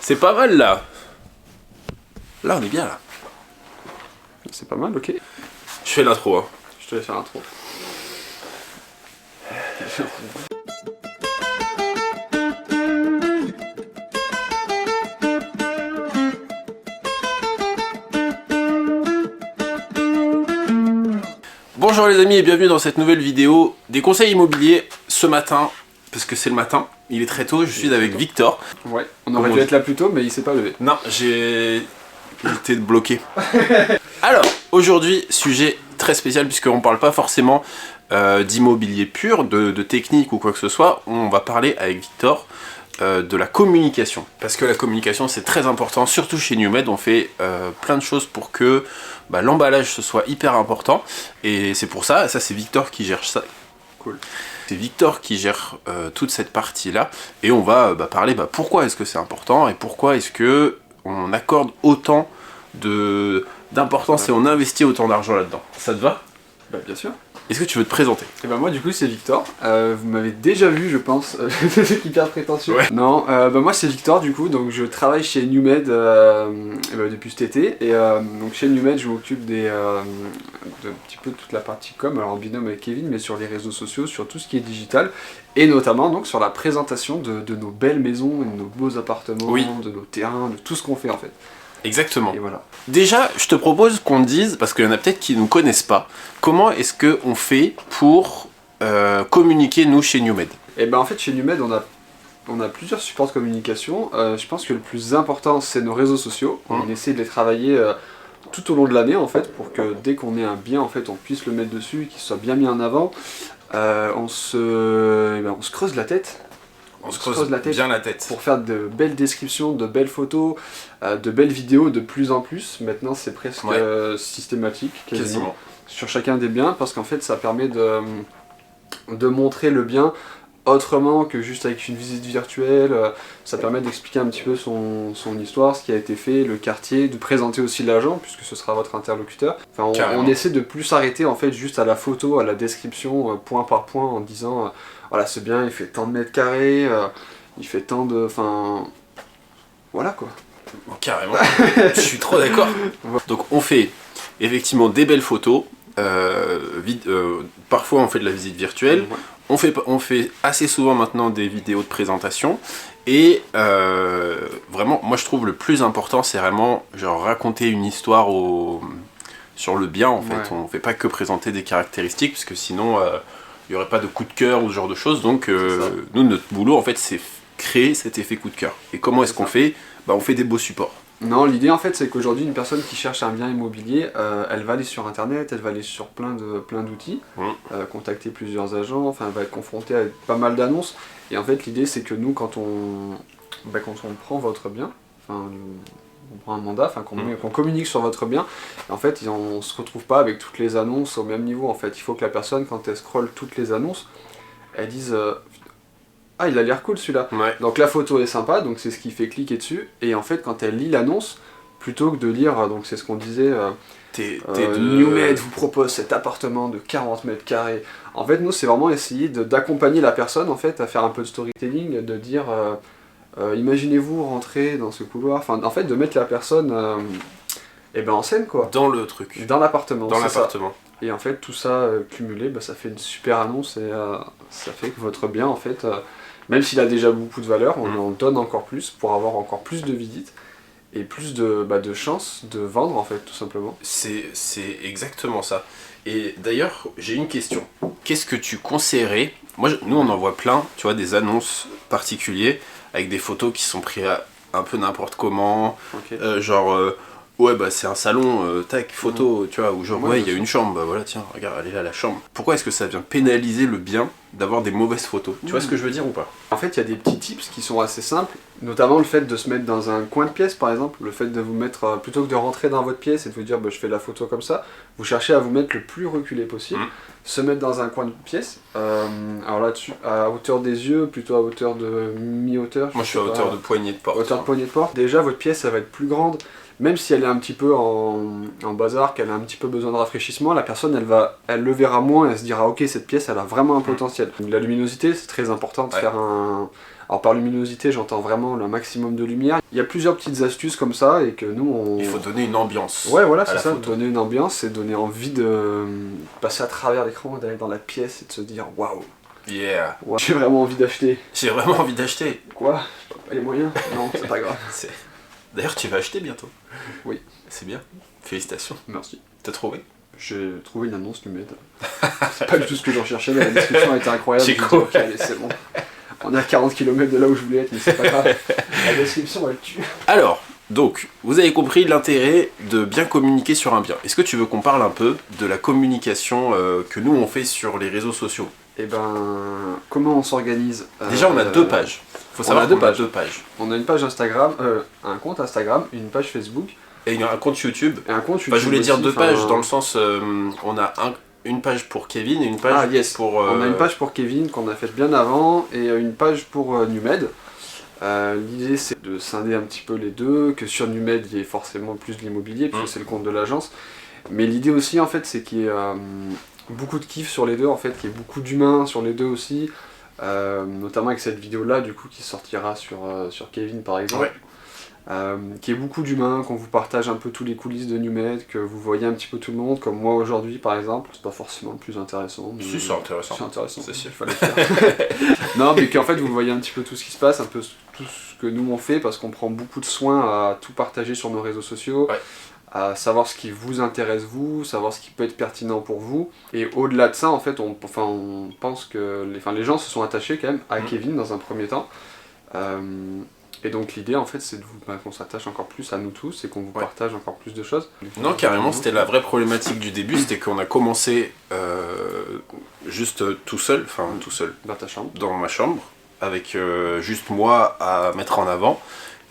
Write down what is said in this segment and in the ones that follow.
C'est pas mal là. Là on est bien là. C'est pas mal, ok. Je fais l'intro hein. Je te laisse faire l'intro. Bonjour les amis et bienvenue dans cette nouvelle vidéo des conseils immobiliers ce matin, parce que c'est le matin, il est très tôt, je suis avec Victor. Ouais, on aurait dû être là plus tôt mais il s'est pas levé. Non, j'ai été bloqué. Alors, aujourd'hui, sujet très spécial puisqu'on parle pas forcément d'immobilier pur, de technique ou quoi que ce soit, on va parler avec Victor de la communication. Parce que la communication c'est très important, surtout chez NewMed, on fait plein de choses pour que l'emballage ce soit hyper important. Et c'est pour ça, c'est Victor qui gère ça. Cool. C'est Victor qui gère toute cette partie-là. Et on va parler pourquoi est-ce que c'est important et pourquoi est-ce que on accorde autant d'importance et on investit autant d'argent là-dedans. Ça te va? Bah bien sûr. Est-ce que tu veux te présenter? Et ben moi du coup c'est Victor, vous m'avez déjà vu je pense, c'est hyper prétentieux. Ouais. Non, moi c'est Victor du coup, donc je travaille chez NewMed depuis cet été. Et donc chez NewMed je m'occupe de un petit peu toute la partie com, alors en binôme avec Kevin, mais sur les réseaux sociaux, sur tout ce qui est digital. Et notamment donc sur la présentation de nos belles maisons, de nos beaux appartements, oui, de nos terrains, de tout ce qu'on fait en fait. Exactement. Et voilà. Déjà, je te propose qu'on dise, parce qu'il y en a peut-être qui ne nous connaissent pas, comment est-ce qu'on fait pour communiquer nous chez NewMed? Et ben en fait chez NewMed on a plusieurs supports de communication. Je pense que le plus important c'est nos réseaux sociaux. On essaie de les travailler tout au long de l'année en fait, pour que dès qu'on ait un bien en fait on puisse le mettre dessus, qu'il soit bien mis en avant. On se creuse la tête. On se creuse bien la tête pour faire de belles descriptions, de belles photos, de belles vidéos de plus en plus. Maintenant c'est presque systématique quasiment sur chacun des biens, parce qu'en fait ça permet de montrer le bien autrement que juste avec une visite virtuelle. Ça permet d'expliquer un petit peu son histoire, ce qui a été fait, le quartier, de présenter aussi l'agent puisque ce sera votre interlocuteur. Enfin, on essaie de plus s'arrêter en fait juste à la photo, à la description point par point, en disant voilà, ce bien il fait tant de mètres carrés, il fait tant de... enfin... voilà quoi. Carrément, je suis trop d'accord. Donc on fait effectivement des belles photos, parfois on fait de la visite virtuelle, on fait assez souvent maintenant des vidéos de présentation, et vraiment moi je trouve le plus important c'est vraiment genre raconter une histoire sur le bien en fait. On fait pas que présenter des caractéristiques parce que sinon il n'y aurait pas de coup de cœur ou ce genre de choses, donc nous notre boulot en fait c'est créer cet effet coup de cœur. Et comment est-ce qu'on fait? On fait des beaux supports. Non, l'idée en fait c'est qu'aujourd'hui une personne qui cherche un bien immobilier, elle va aller sur internet, elle va aller sur plein d'outils, contacter plusieurs agents, enfin elle va être confrontée à pas mal d'annonces. Et en fait l'idée c'est que nous quand on prend votre bien, enfin on prend un mandat, enfin qu'on communique sur votre bien, en fait on se retrouve pas avec toutes les annonces au même niveau en fait. Il faut que la personne quand elle scrolle toutes les annonces, elle dise ah, il a l'air cool celui-là. Donc la photo est sympa, donc c'est ce qui fait cliquer dessus. Et en fait, quand elle lit l'annonce, plutôt que de lire, donc c'est ce qu'on disait, NewMed vous propose cet appartement de 40 mètres carrés. En fait, nous, c'est vraiment essayer d'accompagner la personne en fait à faire un peu de storytelling, de dire, imaginez-vous rentrer dans ce couloir, enfin, en fait, de mettre la personne en scène quoi. Dans le truc. Dans l'appartement. Dans l'appartement. Et en fait, tout ça cumulé, ça fait une super annonce et ça fait que votre bien, en fait, même s'il a déjà beaucoup de valeur, on en donne encore plus pour avoir encore plus de visites et plus de chances de vendre, en fait, tout simplement. C'est exactement ça. Et d'ailleurs, j'ai une question. Qu'est-ce que tu conseillerais? Nous, on en voit plein, tu vois, des annonces particulières avec des photos qui sont prises un peu n'importe comment, ouais c'est un salon, tac, photo, tu vois, ou genre il y a une chambre, voilà tiens, regarde, elle est là la chambre. Pourquoi est-ce que ça vient pénaliser le bien d'avoir des mauvaises photos? Tu vois ce que je veux dire ou pas? En fait il y a des petits tips qui sont assez simples, notamment le fait de se mettre dans un coin de pièce par exemple, le fait de vous mettre, plutôt que de rentrer dans votre pièce et de vous dire je fais la photo comme ça, vous cherchez à vous mettre le plus reculé possible, se mettre dans un coin de pièce, alors là-dessus, à hauteur des yeux, plutôt à hauteur de mi-hauteur. Moi je suis à hauteur de poignée de porte. Hauteur de poignée de porte, déjà votre pièce elle va être plus grande. Même si elle est un petit peu en bazar, qu'elle a un petit peu besoin de rafraîchissement, la personne elle le verra moins et elle se dira ok cette pièce elle a vraiment un potentiel essentiel. La luminosité, c'est très important de faire un... Alors par luminosité, j'entends vraiment le maximum de lumière. Il y a plusieurs petites astuces comme ça et que nous on... Il faut donner une ambiance. Ouais, voilà, c'est ça, donner une ambiance et donner envie de passer à travers l'écran, d'aller dans la pièce et de se dire waouh. Yeah. Ouais, j'ai vraiment envie d'acheter. J'ai vraiment envie d'acheter. Quoi? J'ai pas les moyens? Non, c'est pas grave. D'ailleurs, tu vas acheter bientôt. Oui. C'est bien. Félicitations. Merci. T'as trouvé? J'ai trouvé une annonce Numed. C'est pas du tout ce que j'en cherchais, mais la description a été incroyable. J'ai cru. Ok, allez, c'est bon. On est à 40 km de là où je voulais être, mais c'est pas grave. La description, elle tue. Alors, donc, vous avez compris l'intérêt de bien communiquer sur un bien. Est-ce que tu veux qu'on parle un peu de la communication que nous on fait sur les réseaux sociaux? Eh ben, comment on s'organise? Déjà, on a 2 pages. Faut savoir qu'on a 2 pages. On a une page Instagram, un compte Instagram, une page Facebook. Et un compte YouTube. Et un compte YouTube. Enfin, je voulais dire aussi, 2 pages dans le sens, on a une page pour Kevin et une page pour... On a une page pour Kevin qu'on a faite bien avant et une page pour Numed. L'idée c'est de scinder un petit peu les deux, que sur Numed il y ait forcément plus de l'immobilier puisque c'est le compte de l'agence. Mais l'idée aussi en fait c'est qu'il y ait beaucoup de kiff sur les deux, en fait, qu'il y ait beaucoup d'humains sur les deux aussi. Notamment avec cette vidéo là du coup qui sortira sur Kevin par exemple. Ouais. Qu'il y ait beaucoup d'humains, qu'on vous partage un peu tous les coulisses de Numed, que vous voyez un petit peu tout le monde, comme moi aujourd'hui par exemple. C'est pas forcément le plus intéressant. Mais si, c'est intéressant. C'est intéressant, c'est sûr. Il fallait le faire. Non, mais qu'en fait vous voyez un petit peu tout ce qui se passe, un peu tout ce que nous on fait, parce qu'on prend beaucoup de soin à tout partager sur nos réseaux sociaux, à savoir ce qui vous intéresse vous, savoir ce qui peut être pertinent pour vous. Et au-delà de ça, en fait, on pense que les gens se sont attachés quand même à Kevin dans un premier temps. Et donc l'idée en fait c'est qu'on s'attache encore plus à nous tous et qu'on vous partage encore plus de choses. Non, carrément, c'était la vraie problématique du début, c'était qu'on a commencé juste tout seul, dans ta chambre, dans ma chambre, avec juste moi à mettre en avant,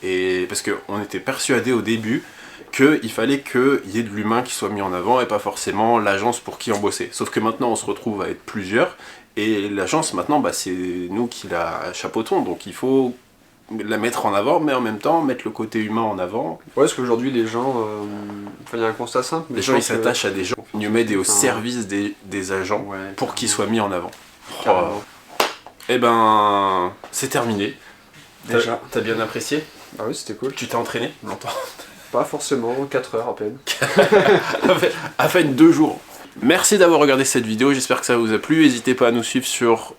et parce qu'on était persuadé au début qu'il fallait qu'il y ait de l'humain qui soit mis en avant et pas forcément l'agence pour qui on bossait. Sauf que maintenant on se retrouve à être plusieurs, et l'agence maintenant c'est nous qui la chapeautons, donc il faut la mettre en avant, mais en même temps mettre le côté humain en avant. Ouais, parce qu'aujourd'hui les gens, il y a un constat simple. Les gens ils s'attachent à des gens. Numed est au service des agents pour qu'ils soient mis en avant. Eh ben, c'est terminé. Déjà. T'as bien apprécié? Ah oui, c'était cool. Tu t'es entraîné longtemps? Pas forcément, 4 heures à peine. À peine 2 jours. Merci d'avoir regardé cette vidéo, j'espère que ça vous a plu. N'hésitez pas à nous suivre sur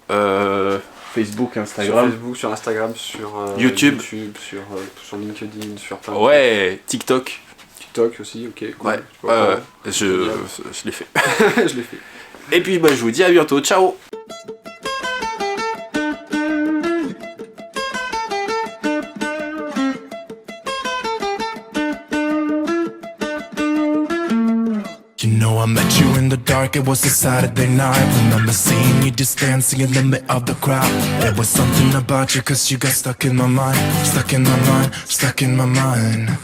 Facebook, Instagram. Sur Instagram, sur YouTube, sur LinkedIn, sur plein de TikTok. TikTok aussi, ok. Cool. Ouais, je l'ai fait. Je l'ai fait. Et puis je vous dis à bientôt, ciao. You know I met you in the dark, it was a Saturday night. Remember seeing you just dancing in the middle of the crowd. There was something about you, cause you got stuck in my mind. Stuck in my mind, stuck in my mind.